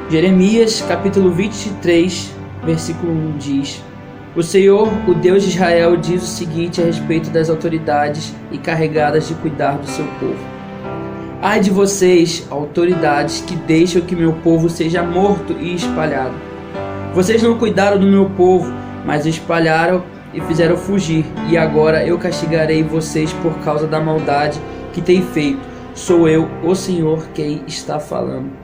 Jeremias capítulo 23, versículo 1 diz: O Senhor, o Deus de Israel, diz o seguinte a respeito das autoridades encarregadas de cuidar do seu povo: Ai de vocês, autoridades, que deixam que meu povo seja morto e espalhado. Vocês não cuidaram do meu povo, mas o espalharam e fizeram fugir, e agora eu castigarei vocês por causa da maldade que têm feito. Sou eu, o Senhor, quem está falando.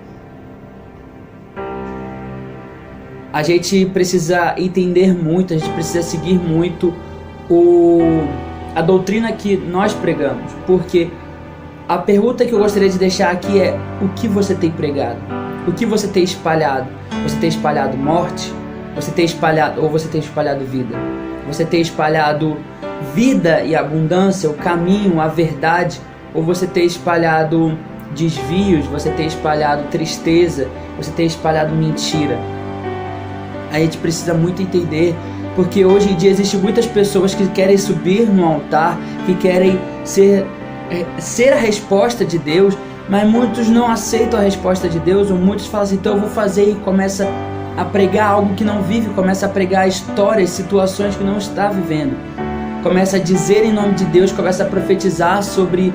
A gente precisa entender muito, a gente precisa seguir muito a doutrina que nós pregamos, porque a pergunta que eu gostaria de deixar aqui é: o que você tem pregado? O que você tem espalhado? Você tem espalhado morte? Você tem espalhado vida? Você tem espalhado vida e abundância, o caminho, a verdade? Ou você tem espalhado desvios? Você tem espalhado tristeza? Você tem espalhado mentira? A gente precisa muito entender, porque hoje em dia existem muitas pessoas que querem subir no altar, que querem ser a resposta de Deus, mas muitos não aceitam a resposta de Deus, ou muitos falam assim: então eu vou fazer, e começa a pregar algo que não vive, começa a pregar histórias, situações que não está vivendo, começa a dizer em nome de Deus, começa a profetizar sobre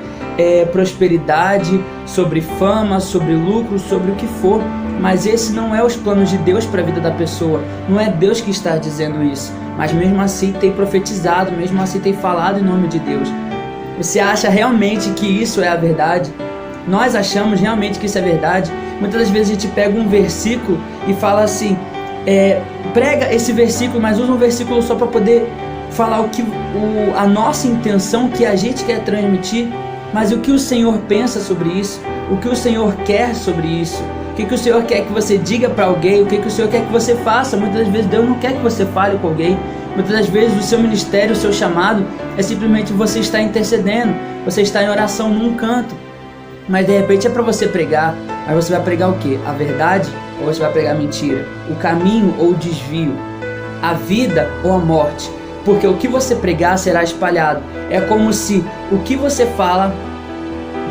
prosperidade, sobre fama, sobre lucro, sobre o que for, mas esse não é os planos de Deus para a vida da pessoa, não é Deus que está dizendo isso, mas mesmo assim tem profetizado, mesmo assim tem falado em nome de Deus. Você acha realmente que isso é a verdade? Nós achamos realmente que isso é verdade. Muitas das vezes a gente pega um versículo e fala assim, prega esse versículo, mas usa um versículo só para poder falar a nossa intenção, que a gente quer transmitir, mas o que o Senhor pensa sobre isso, o que o Senhor quer sobre isso, o que o Senhor quer que você diga para alguém, o que o Senhor quer que você faça. Muitas das vezes Deus não quer que você fale com alguém. Muitas das vezes o seu ministério, o seu chamado é simplesmente você estar intercedendo, você está em oração num canto, mas de repente é para você pregar. Mas você vai pregar o quê? A verdade ou você vai pregar a mentira? O caminho ou o desvio? A vida ou a morte? Porque o que você pregar será espalhado. É como se o que você fala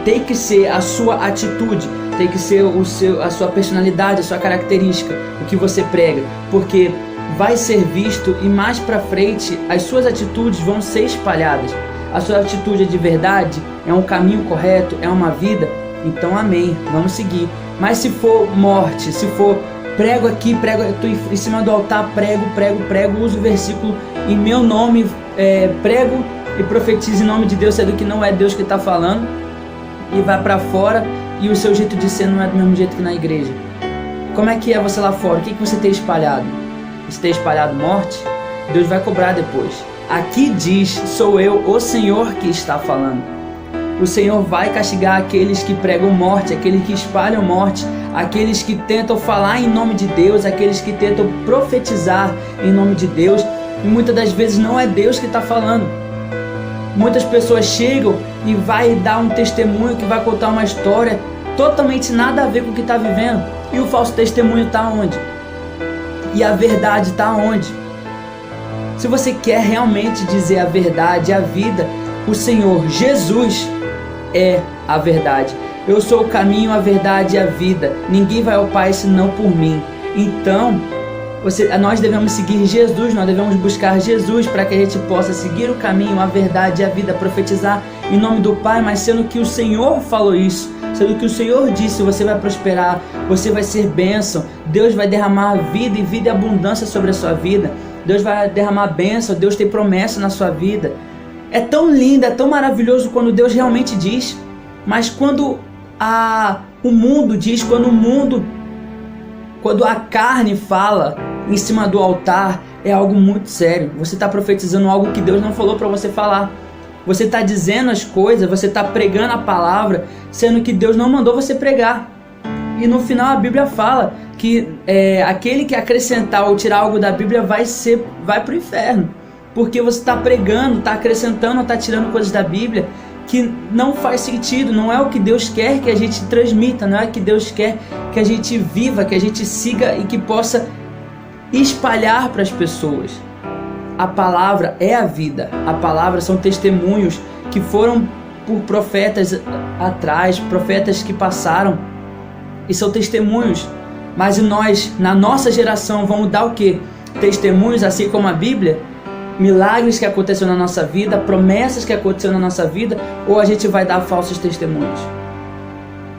tem que ser a sua atitude, tem que ser a sua personalidade, a sua característica, o que você prega, porque vai ser visto e mais pra frente as suas atitudes vão ser espalhadas. A sua atitude é de verdade? É um caminho correto? É uma vida? Então amém, vamos seguir. Mas se for morte, se for prego aqui, estou em cima do altar, prego, uso o versículo em meu nome, prego e profetizo em nome de Deus, sendo que não é Deus que está falando, e vai para fora, e o seu jeito de ser não é do mesmo jeito que na igreja. Como é que é você lá fora? O que você tem espalhado? Você tem espalhado morte? Deus vai cobrar depois. Aqui diz: sou eu, o Senhor, que está falando. O Senhor vai castigar aqueles que pregam morte, aqueles que espalham morte, aqueles que tentam falar em nome de Deus, aqueles que tentam profetizar em nome de Deus, e muitas das vezes não é Deus que está falando. Muitas pessoas chegam e vai dar um testemunho, que vai contar uma história totalmente nada a ver com o que está vivendo, e o falso testemunho está onde? E a verdade está onde? Se você quer realmente dizer a verdade, a vida, o Senhor Jesus é a verdade. Eu sou o caminho, a verdade e a vida. Ninguém vai ao Pai senão por mim. Então, nós devemos seguir Jesus, nós devemos buscar Jesus para que a gente possa seguir o caminho, a verdade e a vida, profetizar em nome do Pai, mas sendo que o Senhor falou isso, sendo que o Senhor disse: você vai prosperar, você vai ser bênção, Deus vai derramar vida e vida e abundância sobre a sua vida, Deus vai derramar bênção, Deus tem promessa na sua vida. É tão lindo, é tão maravilhoso quando Deus realmente diz, mas quando o mundo diz, quando a carne fala em cima do altar, é algo muito sério. Você está profetizando algo que Deus não falou para você falar. Você está dizendo as coisas, você está pregando a palavra, sendo que Deus não mandou você pregar. E no final a Bíblia fala que aquele que acrescentar ou tirar algo da Bíblia vai para o inferno. Porque você está pregando, está acrescentando, está tirando coisas da Bíblia que não faz sentido, não é o que Deus quer que a gente transmita, não é o que Deus quer que a gente viva, que a gente siga e que possa espalhar para as pessoas. A palavra é a vida, a palavra são testemunhos que foram por profetas atrás, profetas que passaram, e são testemunhos Mas nós, na nossa geração, vamos dar o quê? Testemunhos, assim como a Bíblia? Milagres que aconteceram na nossa vida, promessas que aconteceram na nossa vida, ou a gente vai dar falsos testemunhos?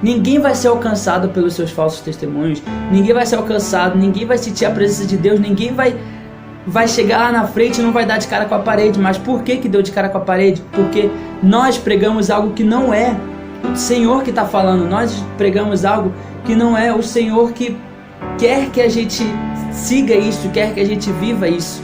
Ninguém vai ser alcançado pelos seus falsos testemunhos, ninguém vai ser alcançado, ninguém vai sentir a presença de Deus, ninguém vai chegar lá na frente e não vai dar de cara com a parede. Mas por que deu de cara com a parede? Porque nós pregamos algo que não é o Senhor que está falando, nós pregamos algo que não é o Senhor que quer que a gente siga isso, quer que a gente viva isso.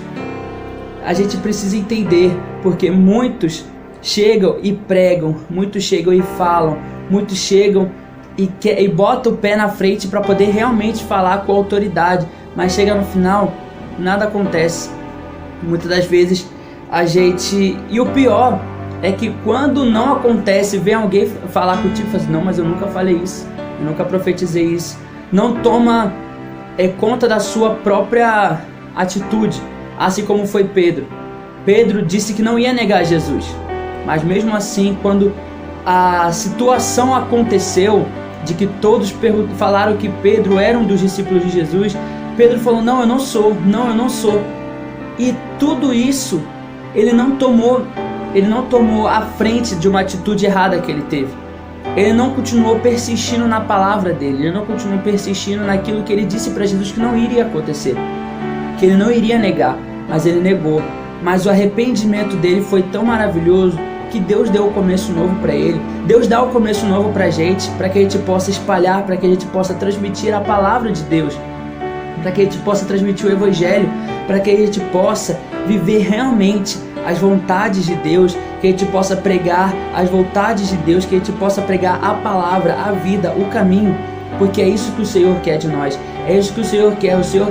A gente precisa entender, porque muitos chegam e pregam, muitos chegam e falam, muitos chegam e botam o pé na frente para poder realmente falar com autoridade, mas chega no final, nada acontece. Muitas das vezes a gente... E o pior é que quando não acontece, vem alguém falar contigo e fala assim, não, mas eu nunca falei isso, eu nunca profetizei isso. Não toma conta da sua própria atitude, assim como foi Pedro. Pedro disse que não ia negar Jesus, mas mesmo assim, quando a situação aconteceu, de que todos falaram que Pedro era um dos discípulos de Jesus, Pedro falou, não, eu não sou. E tudo isso, ele não tomou a frente de uma atitude errada que ele teve. Ele não continuou persistindo na palavra dele, ele não continuou persistindo naquilo que ele disse para Jesus que não iria acontecer, que ele não iria negar, mas ele negou. Mas o arrependimento dele foi tão maravilhoso que Deus deu o começo novo para ele. Deus dá o começo novo para a gente gente possa espalhar, para que a gente possa transmitir a palavra de Deus, para que a gente possa transmitir o Evangelho, para que a gente possa viver realmente as vontades de Deus, que a gente possa pregar as vontades de Deus, que a gente possa pregar a palavra, a vida, o caminho, porque é isso que o Senhor quer de nós, é isso que o Senhor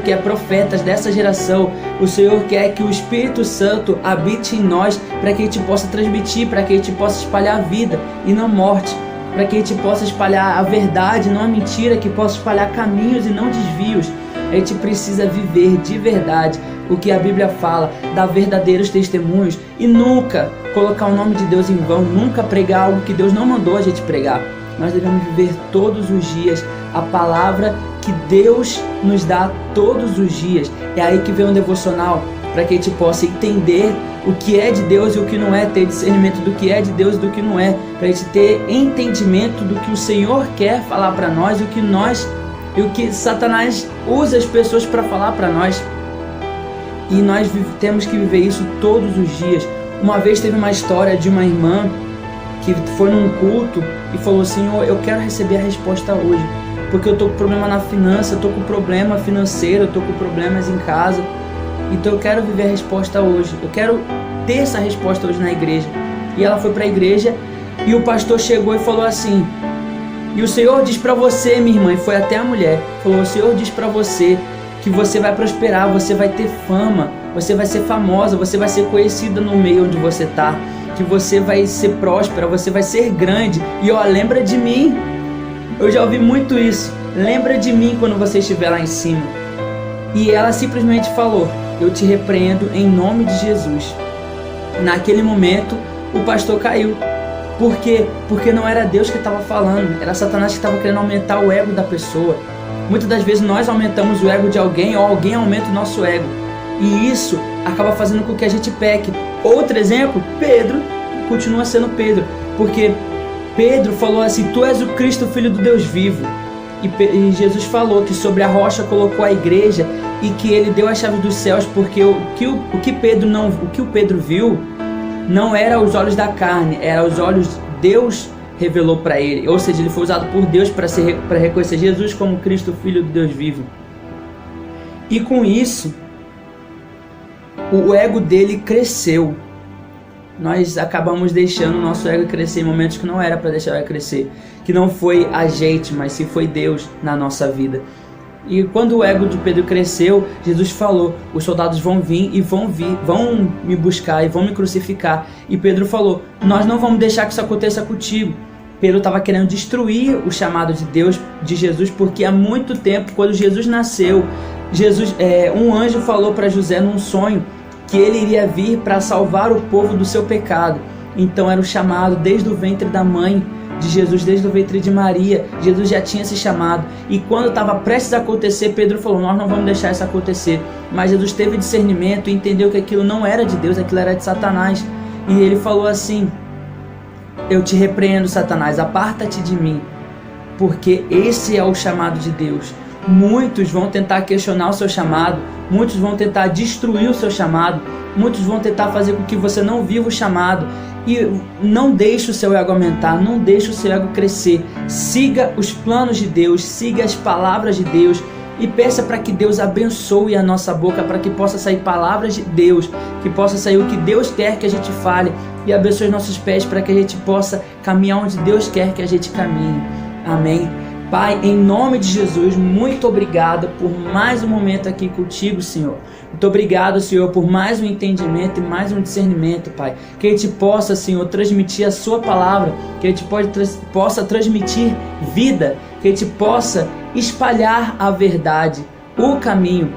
quer profetas dessa geração, o Senhor quer que o Espírito Santo habite em nós, para que a gente possa transmitir, para que a gente possa espalhar a vida e não morte, para que a gente possa espalhar a verdade, não a mentira, que possa espalhar caminhos e não desvios. A gente precisa viver de verdade o que a Bíblia fala, dar verdadeiros testemunhos e nunca colocar o nome de Deus em vão, nunca pregar algo que Deus não mandou a gente pregar. Nós devemos viver todos os dias a palavra que Deus nos dá todos os dias. É aí que vem um devocional, para que a gente possa entender o que é de Deus e o que não é, ter discernimento do que é de Deus e do que não é, para a gente ter entendimento do que o Senhor quer falar para nós e o que Satanás usa as pessoas para falar para nós. E nós temos que viver isso todos os dias. Uma vez teve uma história de uma irmã que foi num culto e falou assim, eu quero receber a resposta hoje, porque eu tô com problema na finança, eu tô com problema financeiro, eu tô com problemas em casa, então eu quero viver a resposta hoje, eu quero ter essa resposta hoje na igreja. E ela foi para a igreja e o pastor chegou e falou assim, e o Senhor diz para você, minha irmã, e foi até a mulher, falou, o Senhor diz para você que você vai prosperar, você vai ter fama, você vai ser famosa, você vai ser conhecida no meio onde você tá, que você vai ser próspera, você vai ser grande. E ó, lembra de mim. Eu já ouvi muito isso. Lembra de mim quando você estiver lá em cima. E ela simplesmente falou, eu te repreendo em nome de Jesus. Naquele momento, o pastor caiu. Por quê? Porque não era Deus que estava falando, era Satanás que estava querendo aumentar o ego da pessoa. Muitas das vezes nós aumentamos o ego de alguém, ou alguém aumenta o nosso ego. E isso acaba fazendo com que a gente peque. Outro exemplo, Pedro continua sendo Pedro. Porque Pedro falou assim, tu és o Cristo, Filho do Deus vivo. E Jesus falou que sobre a rocha colocou a igreja e que ele deu a chave dos céus, porque o que o Pedro viu não era os olhos da carne, era os olhos de Deus revelou para ele, ou seja, ele foi usado por Deus para reconhecer Jesus como Cristo, Filho do Deus vivo. E com isso, o ego dele cresceu. Nós acabamos deixando o nosso ego crescer em momentos que não era para deixar o ego crescer, que não foi a gente, mas sim foi Deus na nossa vida. E quando o ego de Pedro cresceu, Jesus falou, os soldados vão vir e vão me buscar e vão me crucificar. E Pedro falou, nós não vamos deixar que isso aconteça contigo. Pedro estava querendo destruir o chamado de Deus, de Jesus, porque há muito tempo, quando Jesus nasceu, um anjo falou para José num sonho que ele iria vir para salvar o povo do seu pecado. Então era o chamado desde o ventre da mãe de Jesus desde o ventre de Maria. Jesus já tinha esse chamado. E quando estava prestes a acontecer, Pedro falou: nós não vamos deixar isso acontecer. Mas Jesus teve discernimento e entendeu que aquilo não era de Deus, aquilo era de Satanás. E ele falou assim: eu te repreendo, Satanás, aparta-te de mim, porque esse é o chamado de Deus. Muitos vão tentar questionar o seu chamado, muitos vão tentar destruir o seu chamado, muitos vão tentar fazer com que você não viva o chamado. E não deixe o seu ego aumentar, não deixe o seu ego crescer. Siga os planos de Deus, siga as palavras de Deus e peça para que Deus abençoe a nossa boca, para que possa sair palavras de Deus, que possa sair o que Deus quer que a gente fale, e abençoe os nossos pés para que a gente possa caminhar onde Deus quer que a gente caminhe. Amém. Pai, em nome de Jesus, muito obrigado por mais um momento aqui contigo, Senhor. Muito obrigado, Senhor, por mais um entendimento e mais um discernimento, Pai. Que a gente possa, Senhor, transmitir a sua palavra, que a gente possa transmitir vida, que a gente possa espalhar a verdade, o caminho,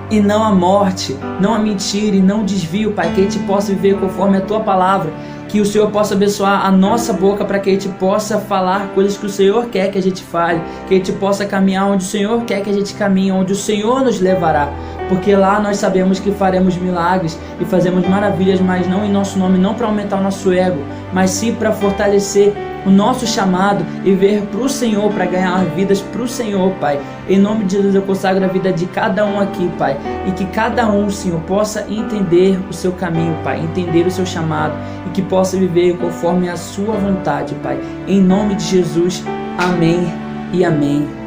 e não a morte, não a mentira e não o desvio, Pai. Que a gente possa viver conforme a tua palavra. Que o Senhor possa abençoar a nossa boca para que a gente possa falar coisas que o Senhor quer que a gente fale, que a gente possa caminhar onde o Senhor quer que a gente caminhe, onde o Senhor nos levará, porque lá nós sabemos que faremos milagres e fazemos maravilhas, mas não em nosso nome, não para aumentar o nosso ego, mas sim para fortalecer o nosso chamado e ver para o Senhor, para ganhar vidas para o Senhor, Pai. Em nome de Jesus eu consagro a vida de cada um aqui, Pai, e que cada um, Senhor, possa entender o seu caminho, Pai, entender o seu chamado e que possa viver conforme a sua vontade, Pai. Em nome de Jesus, amém e amém.